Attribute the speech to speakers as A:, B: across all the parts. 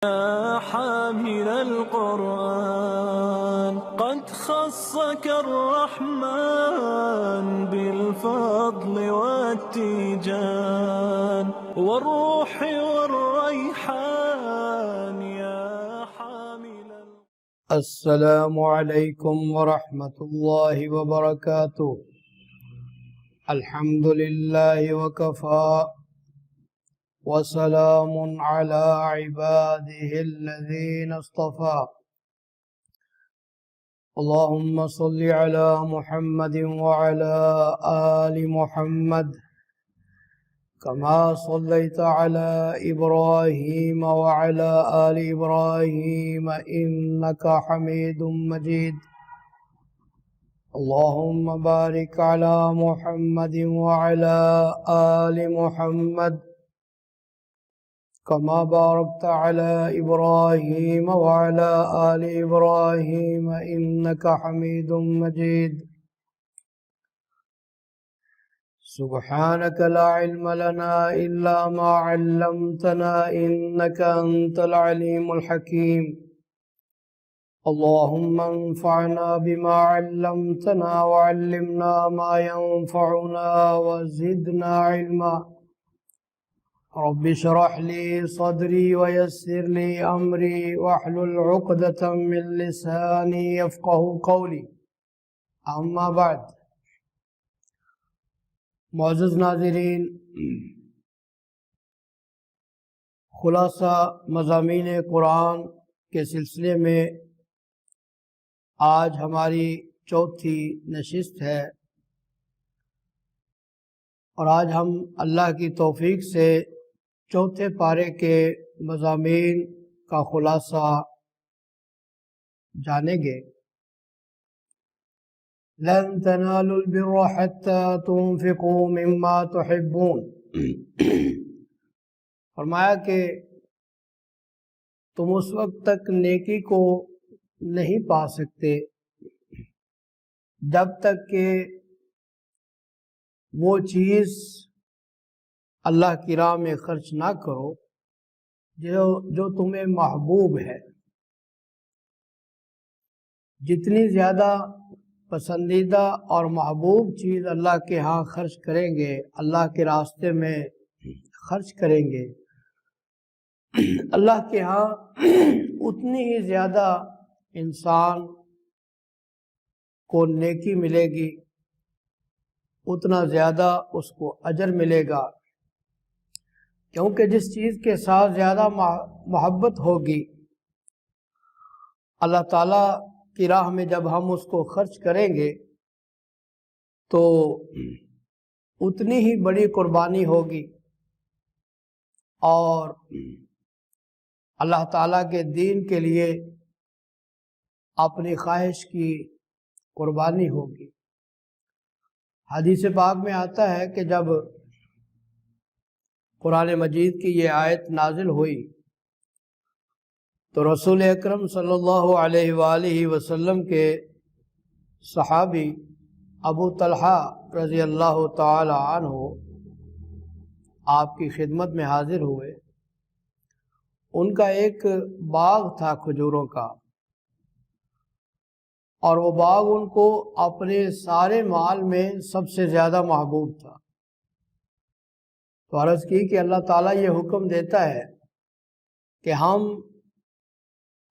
A: يا حامل القرآن قد خصك الرحمن بالفضل والتيجان والروح والريحان يا حامل.
B: السلام عليكم ورحمة الله وبركاته. الحمد لله وكفى وسلام على عباده الذين اصطفى. اللهم صل على محمد وعلى آل محمد كما صليت على إبراهيم وعلى آل إبراهيم إنك حميد مجيد. اللهم بارك على محمد وعلى آل محمد كما باركت على إبراهيم وعلى آل إبراهيم إنك حميد مجيد. سبحانك لا علم لنا إلا ما علمتنا إنك أنت العليم الحكيم. اللهم انفعنا بما علمتنا وعلمنا ما ينفعنا وزدنا علما. رب اشرح لي صدري ويسر لي أمري واحلل عقدة من لساني يفقه قولي. اما بعد. معزز ناظرین، خلاصہ مضامین قرآن کے سلسلے میں آج ہماری چوتھی نشست ہے، اور آج ہم اللہ کی توفیق سے چوتھے پارے کے مضامین کا خلاصہ جانیں گے۔ لن تنالوا البر حتى تنفقوا مما تحبون۔ فرمایا کہ تم اس وقت تک نیکی کو نہیں پا سکتے جب تک کہ وہ چیز اللہ کی راہ میں خرچ نہ کرو جو تمہیں محبوب ہے۔ جتنی زیادہ پسندیدہ اور محبوب چیز اللہ کے ہاں خرچ کریں گے، اللہ کے راستے میں خرچ کریں گے، اللہ کے ہاں اتنی ہی زیادہ انسان کو نیکی ملے گی، اتنا زیادہ اس کو اجر ملے گا، کیونکہ جس چیز کے ساتھ زیادہ محبت ہوگی اللہ تعالیٰ کی راہ میں جب ہم اس کو خرچ کریں گے تو اتنی ہی بڑی قربانی ہوگی، اور اللہ تعالیٰ کے دین کے لیے اپنی خواہش کی قربانی ہوگی۔ حدیث پاک میں آتا ہے کہ جب قرآن مجید کی یہ آیت نازل ہوئی تو رسول اکرم صلی اللہ علیہ وآلہ وسلم کے صحابی ابو طلحہ رضی اللہ تعالی عنہ آپ کی خدمت میں حاضر ہوئے۔ ان کا ایک باغ تھا کھجوروں کا، اور وہ باغ ان کو اپنے سارے مال میں سب سے زیادہ محبوب تھا۔ تو عرض کی کہ اللہ تعالیٰ یہ حکم دیتا ہے کہ ہم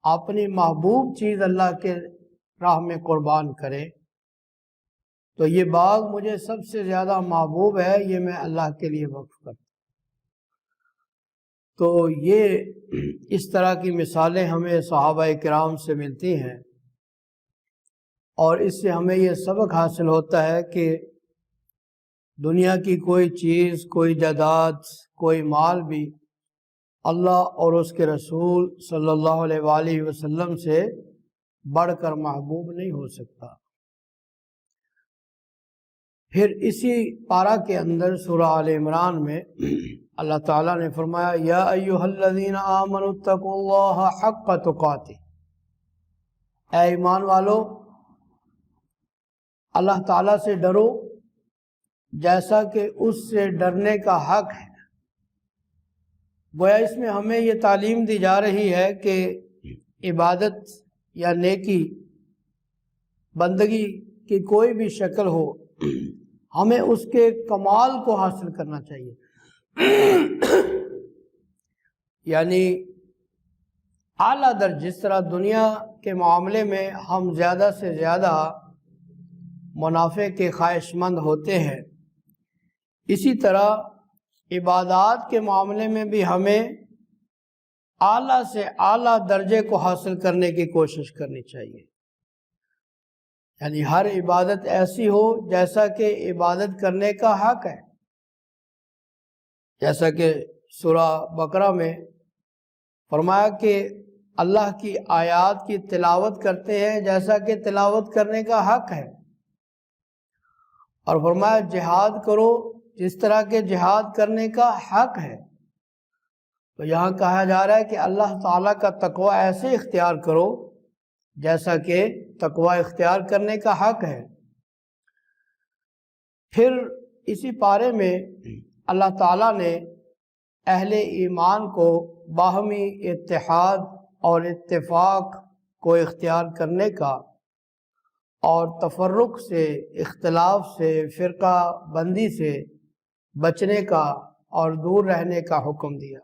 B: اپنی محبوب چیز اللہ کے راہ میں قربان کریں، تو یہ باغ مجھے سب سے زیادہ محبوب ہے، یہ میں اللہ کے لیے وقف کرتا ہوں۔ تو یہ اس طرح کی مثالیں ہمیں صحابہ کرام سے ملتی ہیں، اور اس سے ہمیں یہ سبق حاصل ہوتا ہے کہ دنیا کی کوئی چیز، کوئی جائیداد، کوئی مال بھی اللہ اور اس کے رسول صلی اللہ علیہ وآلہ وسلم سے بڑھ کر محبوب نہیں ہو سکتا۔ پھر اسی پارہ کے اندر سورہ آل عمران میں اللہ تعالیٰ نے فرمایا یا ایھا الذین آمنوا اتقوا اللہ حق تقاتہ، اے ایمان والو اللہ تعالیٰ سے ڈرو جیسا کہ اس سے ڈرنے کا حق ہے۔ گویا اس میں ہمیں یہ تعلیم دی جا رہی ہے کہ عبادت یا نیکی بندگی کی کوئی بھی شکل ہو، ہمیں اس کے کمال کو حاصل کرنا چاہیے۔ یعنی اعلیٰ درجہ، جس طرح دنیا کے معاملے میں ہم زیادہ سے زیادہ منافع کے خواہش مند ہوتے ہیں، اسی طرح عبادات کے معاملے میں بھی ہمیں اعلیٰ سے اعلیٰ درجے کو حاصل کرنے کی کوشش کرنی چاہیے۔ یعنی ہر عبادت ایسی ہو جیسا کہ عبادت کرنے کا حق ہے، جیسا کہ سورہ بقرہ میں فرمایا کہ اللہ کی آیات کی تلاوت کرتے ہیں جیسا کہ تلاوت کرنے کا حق ہے، اور فرمایا جہاد کرو جس طرح کے جہاد کرنے کا حق ہے۔ تو یہاں کہا جا رہا ہے کہ اللہ تعالیٰ کا تقوی ایسے اختیار کرو جیسا کہ تقوی اختیار کرنے کا حق ہے۔ پھر اسی پارے میں اللہ تعالیٰ نے اہل ایمان کو باہمی اتحاد اور اتفاق کو اختیار کرنے کا اور تفرق سے، اختلاف سے، فرقہ بندی سے بچنے کا اور دور رہنے کا حکم دیا۔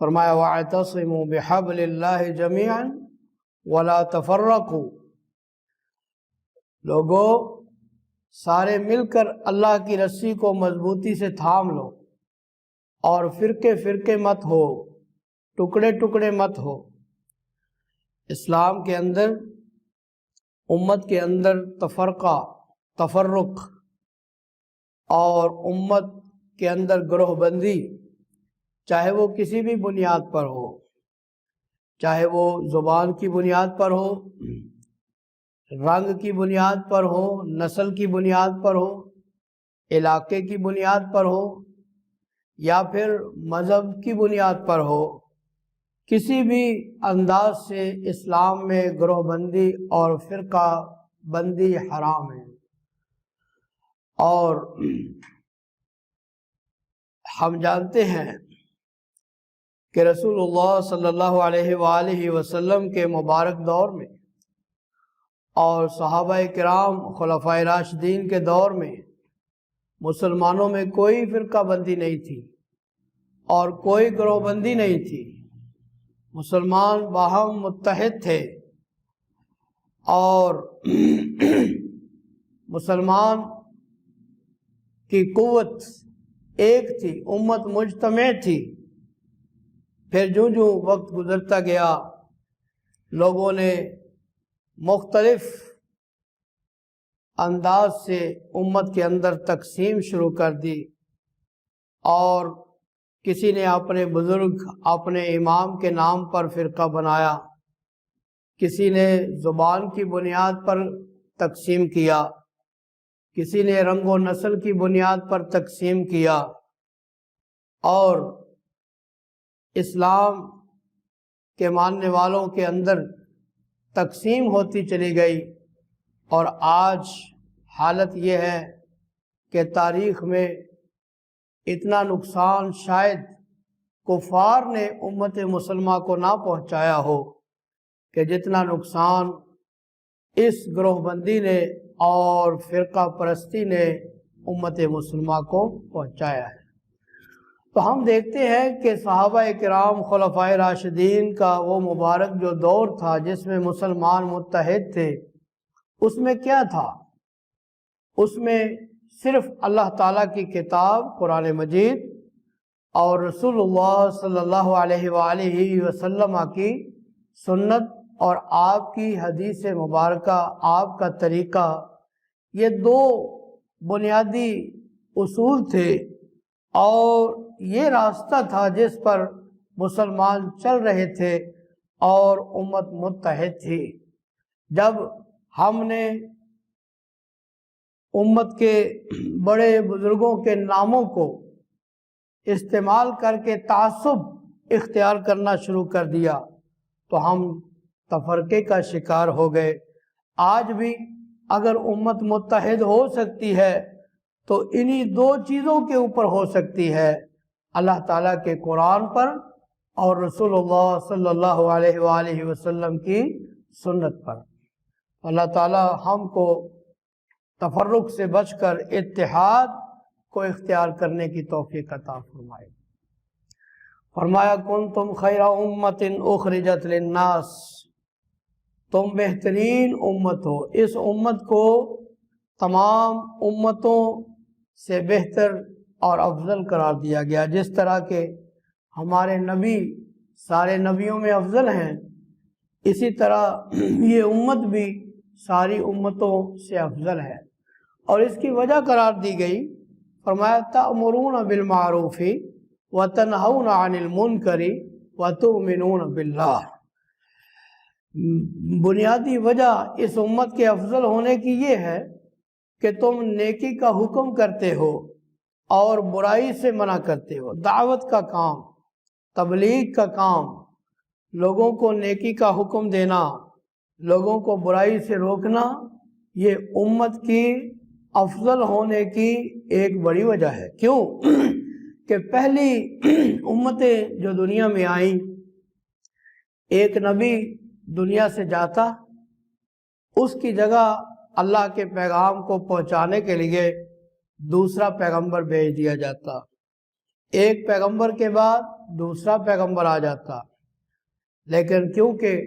B: فرمایا وَاعْتَصِمُوا بِحَبْلِ اللَّهِ جَمِيعًا وَلَا تَفَرَّقُوا، لوگو سارے مل کر اللہ کی رسی کو مضبوطی سے تھام لو اور فرقے فرقے مت ہو، ٹکڑے ٹکڑے مت ہو۔ اسلام کے اندر، امت کے اندر تفرقہ، تفرق اور امت کے اندر گروہ بندی، چاہے وہ کسی بھی بنیاد پر ہو، چاہے وہ زبان کی بنیاد پر ہو، رنگ کی بنیاد پر ہو، نسل کی بنیاد پر ہو، علاقے کی بنیاد پر ہو، یا پھر مذہب کی بنیاد پر ہو، کسی بھی انداز سے اسلام میں گروہ بندی اور فرقہ بندی حرام ہے۔ اور ہم جانتے ہیں کہ رسول اللہ صلی اللہ علیہ وآلہ وسلم کے مبارک دور میں اور صحابہ کرام خلفائے راشدین کے دور میں مسلمانوں میں کوئی فرقہ بندی نہیں تھی اور کوئی گروہ بندی نہیں تھی۔ مسلمان باہم متحد تھے اور مسلمان کی قوت ایک تھی، امت مجتمع تھی۔ پھر جو جو وقت گزرتا گیا، لوگوں نے مختلف انداز سے امت کے اندر تقسیم شروع کر دی، اور کسی نے اپنے بزرگ، اپنے امام کے نام پر فرقہ بنایا، کسی نے زبان کی بنیاد پر تقسیم کیا، کسی نے رنگ و نسل کی بنیاد پر تقسیم کیا، اور اسلام کے ماننے والوں کے اندر تقسیم ہوتی چلی گئی۔ اور آج حالت یہ ہے کہ تاریخ میں اتنا نقصان شاید کفار نے امت مسلمہ کو نہ پہنچایا ہو کہ جتنا نقصان اس گروہ بندی نے اور فرقہ پرستی نے امت مسلمہ کو پہنچایا ہے۔ تو ہم دیکھتے ہیں کہ صحابہ کرام خلفائے راشدین کا وہ مبارک جو دور تھا جس میں مسلمان متحد تھے، اس میں کیا تھا؟ اس میں صرف اللہ تعالیٰ کی کتاب قرآن مجید اور رسول اللہ صلی اللہ علیہ وآلہ وسلم کی سنت اور آپ کی حدیث مبارکہ، آپ کا طریقہ، یہ دو بنیادی اصول تھے اور یہ راستہ تھا جس پر مسلمان چل رہے تھے اور امت متحد تھی۔ جب ہم نے امت کے بڑے بزرگوں کے ناموں کو استعمال کر کے تعصب اختیار کرنا شروع کر دیا تو ہم تفرقے کا شکار ہو گئے۔ آج بھی اگر امت متحد ہو سکتی ہے تو انہی دو چیزوں کے اوپر ہو سکتی ہے، اللہ تعالیٰ کے قرآن پر اور رسول اللہ صلی اللہ علیہ وآلہ وسلم کی سنت پر۔ اللہ تعالیٰ ہم کو تفرق سے بچ کر اتحاد کو اختیار کرنے کی توفیق عطا فرمائے۔ فرمایا کنتم خیر امت اخرجت للناس، تم بہترین امت ہو، اس امت کو تمام امتوں سے بہتر اور افضل قرار دیا گیا۔ جس طرح کہ ہمارے نبی سارے نبیوں میں افضل ہیں، اسی طرح یہ امت بھی ساری امتوں سے افضل ہے، اور اس کی وجہ قرار دی گئی۔ فرمایا تأمرون بالمعروف وتنہون عن المنکر وتؤمنون باللہ۔ بنیادی وجہ اس امت کے افضل ہونے کی یہ ہے کہ تم نیکی کا حکم کرتے ہو اور برائی سے منع کرتے ہو۔ دعوت کا کام، تبلیغ کا کام، لوگوں کو نیکی کا حکم دینا، لوگوں کو برائی سے روکنا، یہ امت کی افضل ہونے کی ایک بڑی وجہ ہے۔ کیوں کہ پہلی امتیں جو دنیا میں آئیں، ایک نبی دنیا سے جاتا، اس کی جگہ اللہ کے پیغام کو پہنچانے کے لیے دوسرا پیغمبر بھیج دیا جاتا، ایک پیغمبر کے بعد دوسرا پیغمبر آ جاتا۔ لیکن کیونکہ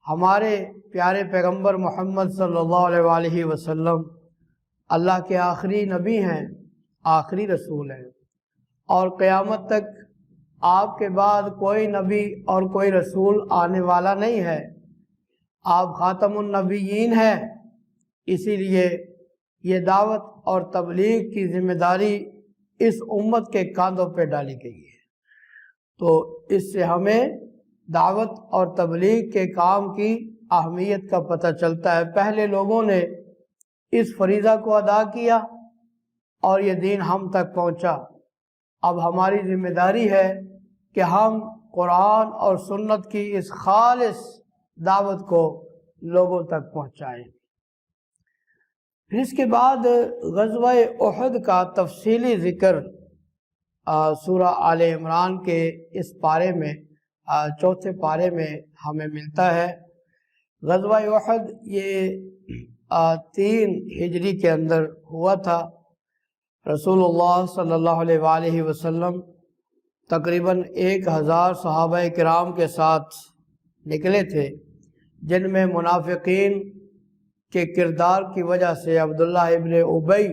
B: ہمارے پیارے پیغمبر محمد صلی اللہ علیہ وآلہ وسلم اللہ کے آخری نبی ہیں، آخری رسول ہیں، اور قیامت تک آپ کے بعد کوئی نبی اور کوئی رسول آنے والا نہیں ہے، آپ خاتم النبیین ہیں، اسی لیے یہ دعوت اور تبلیغ کی ذمہ داری اس امت کے کاندھوں پہ ڈالی گئی ہے۔ تو اس سے ہمیں دعوت اور تبلیغ کے کام کی اہمیت کا پتہ چلتا ہے۔ پہلے لوگوں نے اس فریضہ کو ادا کیا اور یہ دین ہم تک پہنچا۔ اب ہماری ذمہ داری ہے کہ ہم قرآن اور سنت کی اس خالص دعوت کو لوگوں تک پہنچائیں۔ پھر اس کے بعد غزوہ احد کا تفصیلی ذکر سورہ آل عمران کے اس پارے میں، چوتھے پارے میں ہمیں ملتا ہے۔ غزوہ احد یہ 3 ہجری کے اندر ہوا تھا۔ رسول اللہ صلی اللہ علیہ وآلہ وسلم تقریباً 1000 صحابہ کرام کے ساتھ نکلے تھے، جن میں منافقین کے کردار کی وجہ سے، عبداللہ ابن ابی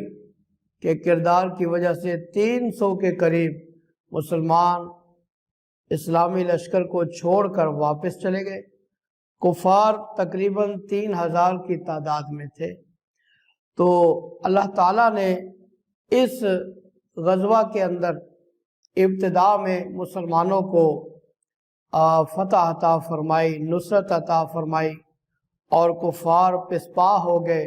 B: کے کردار کی وجہ سے 300 کے قریب مسلمان اسلامی لشکر کو چھوڑ کر واپس چلے گئے۔ کفار تقریباً 3000 کی تعداد میں تھے۔ تو اللہ تعالیٰ نے اس غزوہ کے اندر ابتدا میں مسلمانوں کو فتح عطا فرمائی، نصرت عطا فرمائی، اور کفار پسپا ہو گئے،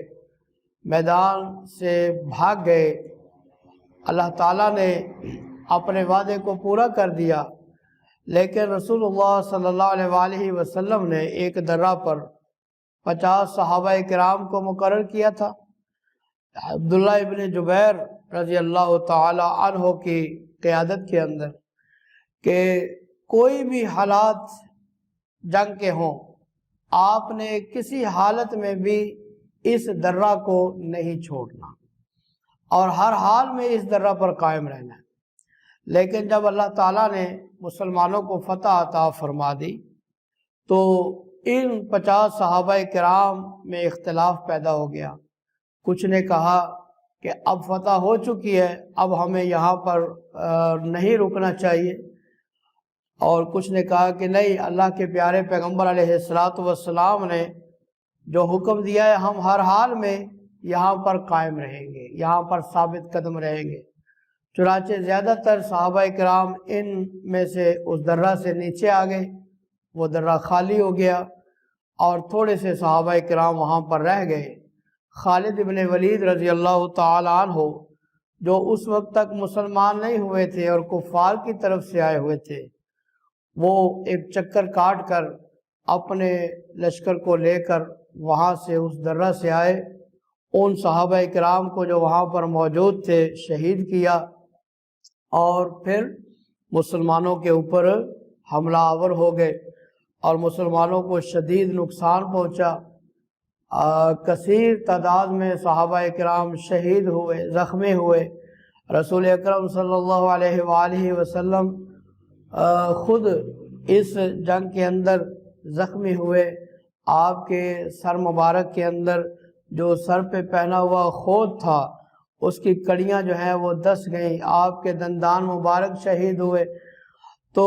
B: میدان سے بھاگ گئے۔ اللہ تعالیٰ نے اپنے وعدے کو پورا کر دیا، لیکن رسول اللہ صلی اللہ علیہ وآلہ وسلم نے ایک درہ پر 50 صحابہ کرام کو مقرر کیا تھا، عبداللہ ابن جبیر رضی اللہ تعالی عنہ کی قیادت کے اندر، کہ کوئی بھی حالات جنگ کے ہوں، آپ نے کسی حالت میں بھی اس درہ کو نہیں چھوڑنا اور ہر حال میں اس درہ پر قائم رہنا ہے۔ لیکن جب اللہ تعالیٰ نے مسلمانوں کو فتح عطا فرما دی تو ان 50 صحابہ کرام میں اختلاف پیدا ہو گیا۔ کچھ نے کہا کہ اب فتح ہو چکی ہے، اب ہمیں یہاں پر نہیں رکنا چاہیے، اور کچھ نے کہا کہ نہیں، اللہ کے پیارے پیغمبر علیہ السلام نے جو حکم دیا ہے ہم ہر حال میں یہاں پر قائم رہیں گے، یہاں پر ثابت قدم رہیں گے۔ چنانچہ زیادہ تر صحابہ کرام ان میں سے اس درہ سے نیچے آ گئے، وہ درہ خالی ہو گیا اور تھوڑے سے صحابہ کرام وہاں پر رہ گئے۔ خالد ابن ولید رضی اللہ تعالی عنہ، جو اس وقت تک مسلمان نہیں ہوئے تھے اور کفار کی طرف سے آئے ہوئے تھے، وہ ایک چکر کاٹ کر اپنے لشکر کو لے کر وہاں سے اس درہ سے آئے، ان صحابہ کرام کو جو وہاں پر موجود تھے شہید کیا، اور پھر مسلمانوں کے اوپر حملہ آور ہو گئے اور مسلمانوں کو شدید نقصان پہنچا۔ کثیر تعداد میں صحابہ کرام شہید ہوئے، زخمی ہوئے۔ رسول اکرم صلی اللہ علیہ وآلہ وسلم خود اس جنگ کے اندر زخمی ہوئے۔ آپ کے سر مبارک کے اندر جو سر پہ پہنا ہوا خوت تھا اس کی کڑیاں جو ہیں وہ دس گئیں، آپ کے دندان مبارک شہید ہوئے۔ تو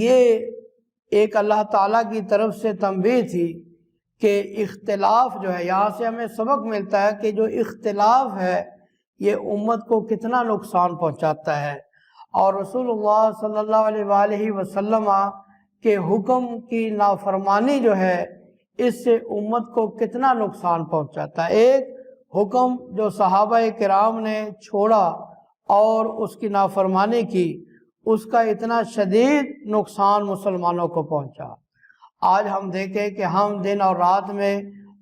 B: یہ ایک اللہ تعالیٰ کی طرف سے تنبیہ تھی کہ اختلاف جو ہے، یہاں سے ہمیں سبق ملتا ہے کہ جو اختلاف ہے یہ امت کو کتنا نقصان پہنچاتا ہے، اور رسول اللہ صلی اللہ علیہ وآلہ وسلم کے حکم کی نافرمانی جو ہے اس سے امت کو کتنا نقصان پہنچاتا ہے۔ ایک حکم جو صحابہ کرام نے چھوڑا اور اس کی نافرمانی کی، اس کا اتنا شدید نقصان مسلمانوں کو پہنچا۔ آج ہم دیکھیں کہ ہم دن اور رات میں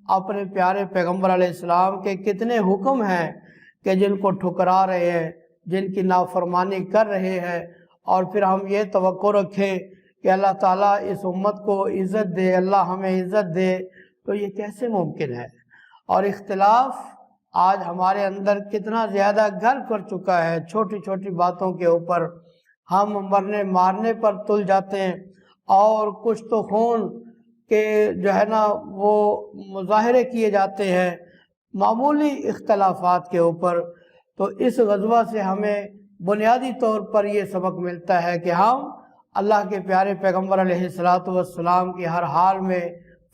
B: اپنے پیارے پیغمبر علیہ السلام کے کتنے حکم ہیں کہ جن کو ٹھکرا رہے ہیں، جن کی نافرمانی کر رہے ہیں، اور پھر ہم یہ توقع رکھیں کہ اللہ تعالیٰ اس امت کو عزت دے، اللہ ہمیں عزت دے، تو یہ کیسے ممکن ہے؟ اور اختلاف آج ہمارے اندر کتنا زیادہ گھر کر چکا ہے۔ چھوٹی چھوٹی باتوں کے اوپر ہم مرنے مارنے پر تل جاتے ہیں، اور کچھ تو خون کے جو ہے نا وہ مظاہرے کیے جاتے ہیں معمولی اختلافات کے اوپر۔ تو اس غزوہ سے ہمیں بنیادی طور پر یہ سبق ملتا ہے کہ ہم اللہ کے پیارے پیغمبر علیہ السلام کی ہر حال میں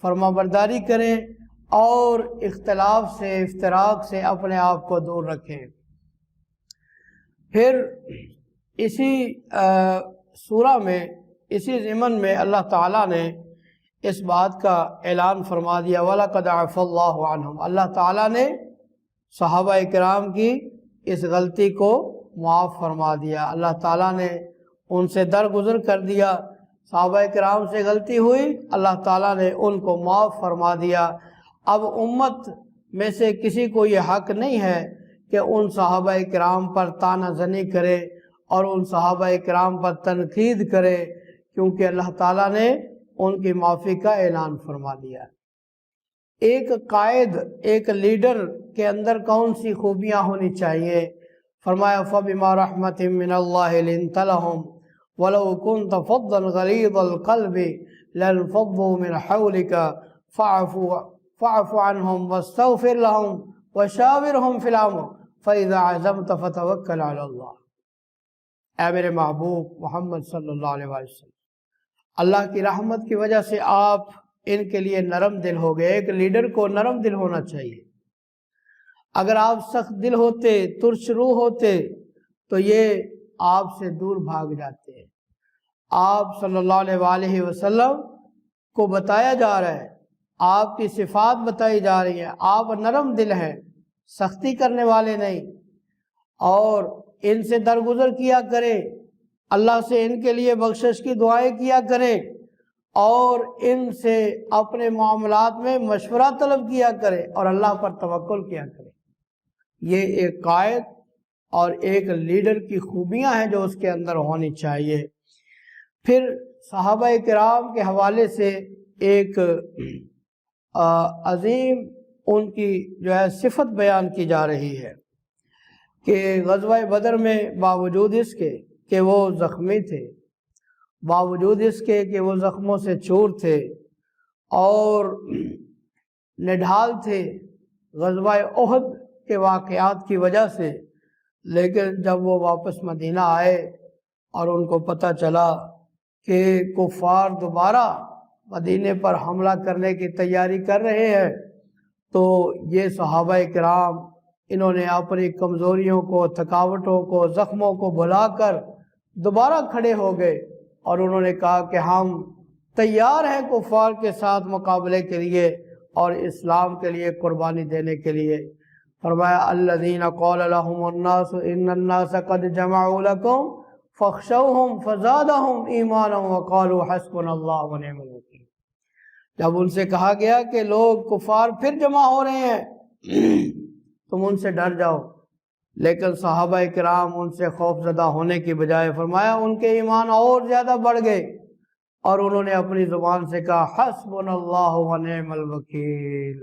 B: فرما برداری کریں اور اختلاف سے، افتراق سے اپنے آپ کو دور رکھیں۔ پھر اسی سورہ میں، اسی ضمن میں اللہ تعالیٰ نے اس بات کا اعلان فرما دیا، وَلَقَدْ عَفَا اللَّهُ عَنْهُمْ، اللہ تعالیٰ نے صحابہ کرام کی اس غلطی کو معاف فرما دیا۔ اللہ تعالیٰ نے ان سے درگزر کر دیا۔ صحابہ کرام سے غلطی ہوئی، اللہ تعالیٰ نے ان کو معاف فرما دیا۔ اب امت میں سے کسی کو یہ حق نہیں ہے کہ ان صحابہ کرام پر طعنہ زنی کرے اور ان صحابہ کرام پر تنقید کرے، کیونکہ اللہ تعالیٰ نے ان کی معافی کا اعلان فرما دیا۔ ایک قائد، ایک لیڈر کے اندر کون سی خوبیاں ہونی چاہیے؟ فرمایا فَبِمَا رَحْمَةٍ مِّنَ اللَّهِ لِنْتَ لَهُمْ وَلَوْ كُنْتَ فَضًّا غَلِيظَ الْقَلْبِ لَانفَضُّوا مِنْ حَوْلِكَ فَاعْفُ عَنْهُمْ وَاسْتَغْفِرْ لَهُمْ وَشَاوِرْهُمْ فِي الْأَمْرِ فَإِذَا عَزَمْتَ فَتَوَكَّلْ عَلَى اللَّهِ۔ اے میرے محبوب محمد صلی اللہ علیہ وسلم، اللہ کی رحمت کی وجہ سے آپ ان کے لیے نرم دل ہو گئے۔ ایک لیڈر کو نرم دل ہونا چاہیے۔ اگر آپ سخت دل ہوتے، ترش روح ہوتے، تو یہ آپ سے دور بھاگ جاتے ہیں۔ آپ صلی اللہ علیہ وآلہ وسلم کو بتایا جا رہا ہے، آپ کی صفات بتائی جا رہی ہیں، آپ نرم دل ہیں، سختی کرنے والے نہیں، اور ان سے درگزر کیا کریں، اللہ سے ان کے لیے بخشش کی دعائیں کیا کریں، اور ان سے اپنے معاملات میں مشورہ طلب کیا کریں اور اللہ پر توکل کیا کریں۔ یہ ایک قائد اور ایک لیڈر کی خوبیاں ہیں جو اس کے اندر ہونی چاہیے۔ پھر صحابہ کرام کے حوالے سے ایک عظیم ان کی جو ہے صفت بیان کی جا رہی ہے کہ غزوہ بدر میں باوجود اس کے کہ وہ زخمی تھے، باوجود اس کے کہ وہ زخموں سے چور تھے اور نڈھال تھے غزوہ احد کے واقعات کی وجہ سے، لیکن جب وہ واپس مدینہ آئے اور ان کو پتہ چلا کہ کفار دوبارہ مدینے پر حملہ کرنے کی تیاری کر رہے ہیں، تو یہ صحابہ کرام انہوں نے اپنی کمزوریوں کو، تھکاوٹوں کو، زخموں کو بھلا کر دوبارہ کھڑے ہو گئے اور انہوں نے کہا کہ ہم تیار ہیں کفار کے ساتھ مقابلے کے لیے اور اسلام کے لیے قربانی دینے کے لیے۔ فرمایا الذین قال لهم الناس ان الناس قد جمعوا لكم فاخشوهم فزادهم ایمانا وقالوا حسبنا اللہ ونعم الوکیل۔ جب ان سے کہا گیا کہ لوگ کفار پھر جمع ہو رہے ہیں، تم ان سے ڈر جاؤ، لیکن صحابہ کرام ان سے خوف زدہ ہونے کی بجائے فرمایا ان کے ایمان اور زیادہ بڑھ گئے، اور انہوں نے اپنی زبان سے کہا حسبنا اللہ و نعم الوکیل،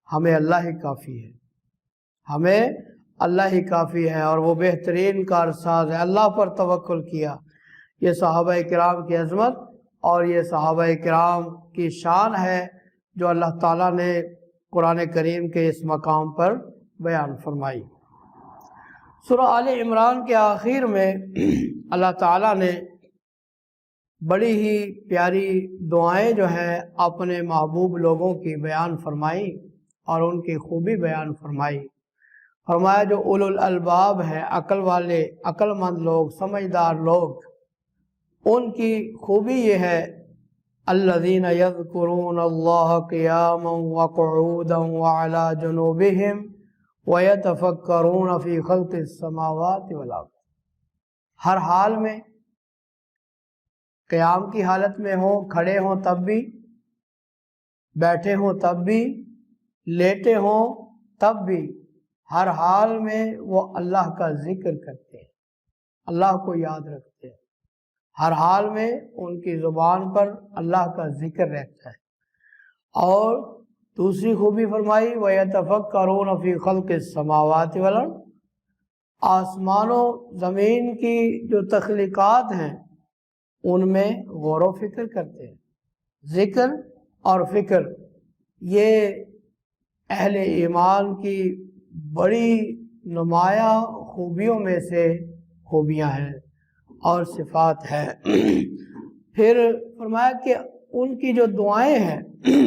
B: ہمیں اللہ ہی کافی ہے، ہمیں اللہ ہی کافی ہے اور وہ بہترین کارساز ہے۔ اللہ پر توکل کیا۔ یہ صحابہ کرام کی عظمت اور یہ صحابہ کرام کی شان ہے جو اللہ تعالیٰ نے قرآن کریم کے اس مقام پر بیان فرمائی۔ سورہ آل عمران کے آخر میں اللہ تعالیٰ نے بڑی ہی پیاری دعائیں جو ہیں اپنے محبوب لوگوں کی بیان فرمائی اور ان کی خوبی بیان فرمائی۔ فرمایا جو اولو الالباب ہیں، عقل والے، عقل مند لوگ، سمجھدار لوگ، ان کی خوبی یہ ہے الذین یذکرون اللہ قیاما وقعودا وعلی جنوبہم ویتفکرون فی خلق السماوات والارض، ہر حال میں، قیام کی حالت میں ہوں، کھڑے ہوں تب بھی، بیٹھے ہوں تب بھی، لیٹے ہوں تب بھی، ہر حال میں وہ اللہ کا ذکر کرتے ہیں، اللہ کو یاد رکھتے ہیں، ہر حال میں ان کی زبان پر اللہ کا ذکر رہتا ہے۔ اور دوسری خوبی فرمائی وَيَتَفَكَّرُونَ فِي خَلْقِ السَّمَاوَاتِ وَالْأَرْضِ، آسمان و زمین کی جو تخلیقات ہیں ان میں غور و فکر کرتے ہیں۔ ذکر اور فکر یہ اہل ایمان کی بڑی نمایاں خوبیوں میں سے خوبیاں ہیں اور صفات ہے۔ پھر فرمایا کہ ان کی جو دعائیں ہیں،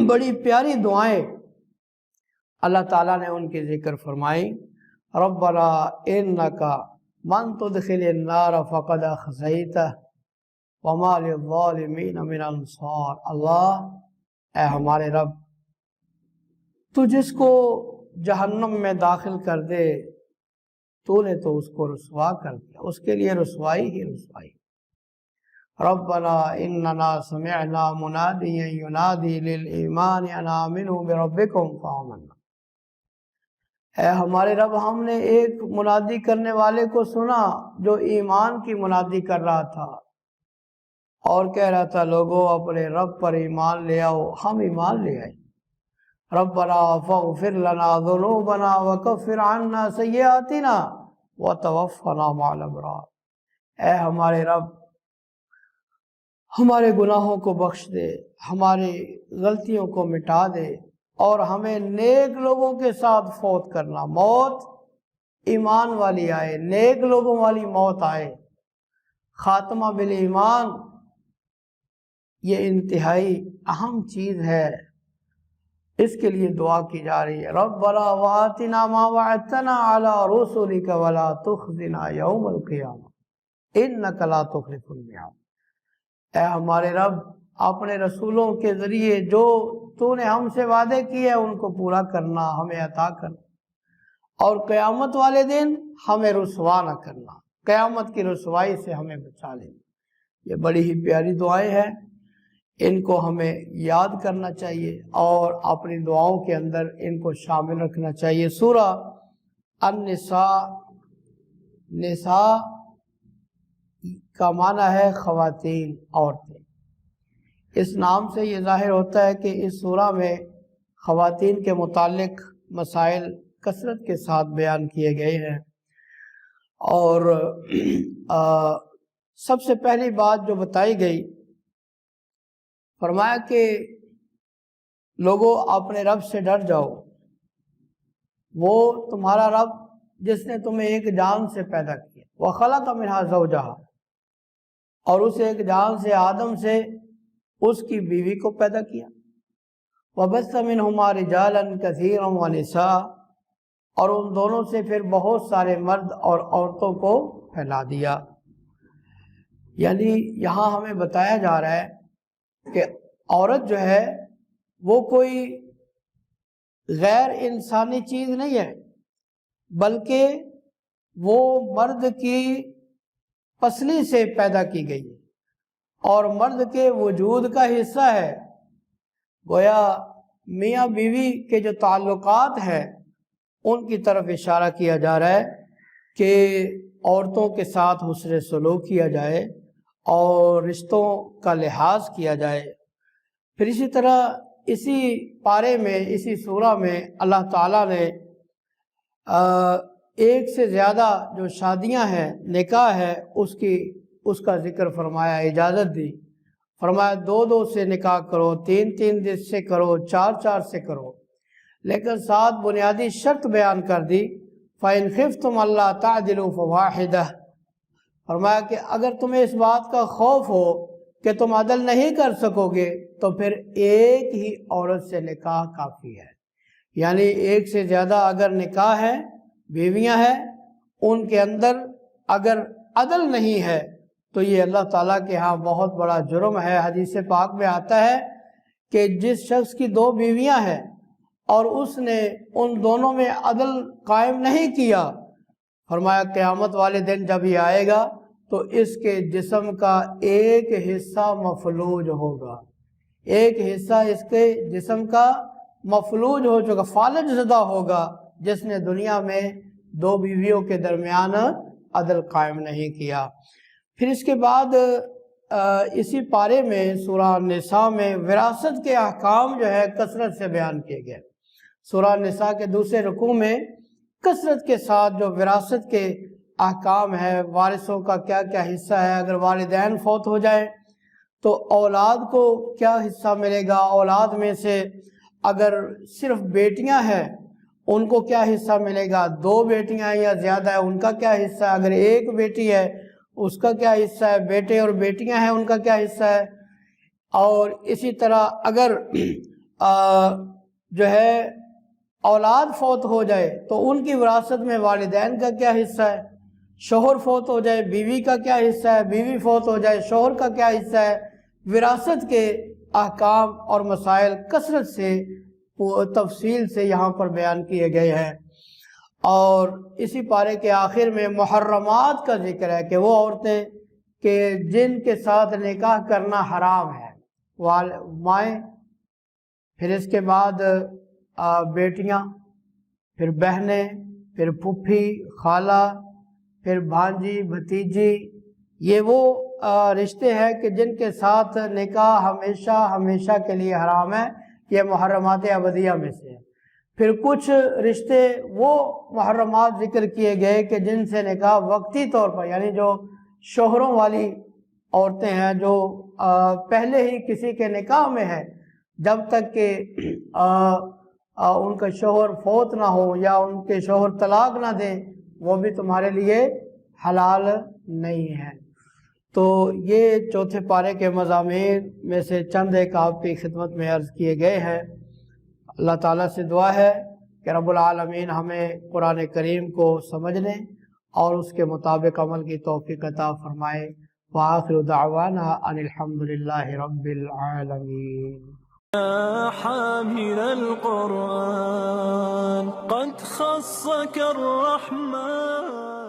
B: بڑی پیاری دعائیں، اللہ تعالیٰ نے ان کی ذکر فرمائی۔ ربنا انک من تدخل النار فقد اخزیتہ وما للظالمین من انصار، اللہ اے ہمارے رب، تو جس کو جہنم میں داخل کر دے تو نے تو اس کو رسوا کر دیا، اس کے لیے رسوائی ہی رسوائی۔ ربنا اننا سمعنا منادیا ینادی للایمان ان آمنوا بربکم فآمنا، اے ہمارے رب ہم نے ایک منادی کرنے والے کو سنا جو ایمان کی منادی کر رہا تھا اور کہہ رہا تھا لوگوں اپنے رب پر ایمان لے آؤ، ہم ایمان لے آئے۔ ربنا فاغفر لنا ذنوبنا وکفر عنا سیئاتنا وتوفنا مع الابرار، اے ہمارے رب ہمارے گناہوں کو بخش دے، ہماری غلطیوں کو مٹا دے اور ہمیں نیک لوگوں کے ساتھ فوت کرنا، موت ایمان والی آئے، نیک لوگوں والی موت آئے، خاتمہ بالایمان، یہ انتہائی اہم چیز ہے، اس کے لیے دعا کی جا رہی ہے۔ ربنا وآتنا ما وعدتنا علی رسلک ولا تخزنا یوم القیامہ انک لا تخلف الميعاد، اے ہمارے رب اپنے رسولوں کے ذریعے جو تو نے ہم سے وعدے کیے ان کو پورا کرنا، ہمیں عطا کرنا، اور قیامت والے دن ہمیں رسوا نہ کرنا، قیامت کی رسوائی سے ہمیں بچا لے۔ یہ بڑی ہی پیاری دعائیں ہیں، ان کو ہمیں یاد کرنا چاہیے اور اپنی دعاؤں کے اندر ان کو شامل رکھنا چاہیے۔ سورہ النساء، نساء کا معنی ہے خواتین، عورتیں۔ اس نام سے یہ ظاہر ہوتا ہے کہ اس سورہ میں خواتین کے متعلق مسائل کثرت کے ساتھ بیان کیے گئے ہیں، اور سب سے پہلی بات جو بتائی گئی، فرمایا کہ لوگوں اپنے رب سے ڈر جاؤ، وہ تمہارا رب جس نے تمہیں ایک جان سے پیدا کیا، وَخَلَقَ مِنْهَا زَوْجَهَا، اور اس ایک جان سے آدم سے اس کی بیوی کو پیدا کیا، وَبَثَّ مِنْهُمَا رِجَالًا كَثِيرًا وَنِسَاءً، اور ان دونوں سے پھر بہت سارے مرد اور عورتوں کو پھیلا دیا۔ یعنی یہاں ہمیں بتایا جا رہا ہے کہ عورت جو ہے وہ کوئی غیر انسانی چیز نہیں ہے، بلکہ وہ مرد کی پسلی سے پیدا کی گئی ہے اور مرد کے وجود کا حصہ ہے۔ گویا میاں بیوی کے جو تعلقات ہیں ان کی طرف اشارہ کیا جا رہا ہے کہ عورتوں کے ساتھ حسن سلوک کیا جائے اور رشتوں کا لحاظ کیا جائے۔ پھر اسی طرح اسی پارے میں، اسی سورہ میں اللہ تعالیٰ نے ایک سے زیادہ جو شادیاں ہیں، نکاح ہے، اس کا ذکر فرمایا، اجازت دی۔ فرمایا 2 سے نکاح کرو، 3 سے کرو، 4 سے کرو، لیکن 7 بنیادی شرط بیان کر دی۔ فَإِنْ خِفْتُمْ أَلَّا تَعْدِلُوا فَوَاحِدَةً، فرمایا کہ اگر تمہیں اس بات کا خوف ہو کہ تم عدل نہیں کر سکو گے تو پھر ایک ہی عورت سے نکاح کافی ہے۔ یعنی ایک سے زیادہ اگر نکاح ہے، بیویاں ہیں، ان کے اندر اگر عدل نہیں ہے تو یہ اللہ تعالیٰ کے ہاں بہت بڑا جرم ہے۔ حدیث پاک میں آتا ہے کہ جس شخص کی 2 بیویاں ہیں اور اس نے ان دونوں میں عدل قائم نہیں کیا، فرمایا قیامت والے دن جب یہ آئے گا تو اس کے جسم کا ایک حصہ مفلوج ہوگا، ایک حصہ اس کے جسم کا مفلوج ہو چکا، فالج زدہ ہوگا، جس نے دنیا میں 2 بیویوں کے درمیان عدل قائم نہیں کیا۔ پھر اس کے بعد اسی پارے میں سورہ نساء میں وراثت کے احکام جو ہے کثرت سے بیان کیے گئے۔ سورہ نساء کے دوسرے رکوع میں کثرت کے ساتھ جو وراثت کے احکام ہے، وارثوں کا کیا کیا حصہ ہے، اگر والدین فوت ہو جائیں تو اولاد کو کیا حصہ ملے گا، اولاد میں سے اگر صرف بیٹیاں ہیں ان کو کیا حصہ ملے گا، 2 بیٹیاں یا زیادہ ہیں ان کا کیا حصہ ہے، اگر 1 بیٹی ہے اس کا کیا حصہ ہے، بیٹے اور بیٹیاں ہیں ان کا کیا حصہ ہے، اور اسی طرح اگر جو ہے اولاد فوت ہو جائے تو ان کی وراثت میں والدین کا کیا حصہ ہے، شوہر فوت ہو جائے بیوی کا کیا حصہ ہے، بیوی فوت ہو جائے شوہر کا کیا حصہ ہے۔ وراثت کے احکام اور مسائل کثرت سے تفصیل سے یہاں پر بیان کیے گئے ہیں۔ اور اسی پارے کے آخر میں محرمات کا ذکر ہے کہ وہ عورتیں کہ جن کے ساتھ نکاح کرنا حرام ہے، مائیں، پھر اس کے بعد بیٹیاں، پھر بہنیں، پھر پھوپھی، خالہ، پھر بھانجی، بھتیجی، یہ وہ رشتے ہیں کہ جن کے ساتھ نکاح ہمیشہ کے لیے حرام ہے، یہ محرمات ابدیہ میں سے ہے۔ پھر کچھ رشتے وہ محرمات ذکر کیے گئے کہ جن سے نکاح وقتی طور پر، یعنی جو شوہروں والی عورتیں ہیں جو پہلے ہی کسی کے نکاح میں ہے، جب تک کہ ان کا شوہر فوت نہ ہو یا ان کے شوہر طلاق نہ دیں، وہ بھی تمہارے لیے حلال نہیں ہے۔ تو یہ چوتھے پارے کے مضامین میں سے چند ایک آپ کی خدمت میں عرض کیے گئے ہیں۔ اللہ تعالیٰ سے دعا ہے کہ رب العالمین ہمیں قرآن کریم کو سمجھنے اور اس کے مطابق عمل کی توفیق عطا فرمائے۔ وآخر دعوانا ان الحمد للہ رب العالمین۔
A: يا حامل القرآن قد خصك الرحمن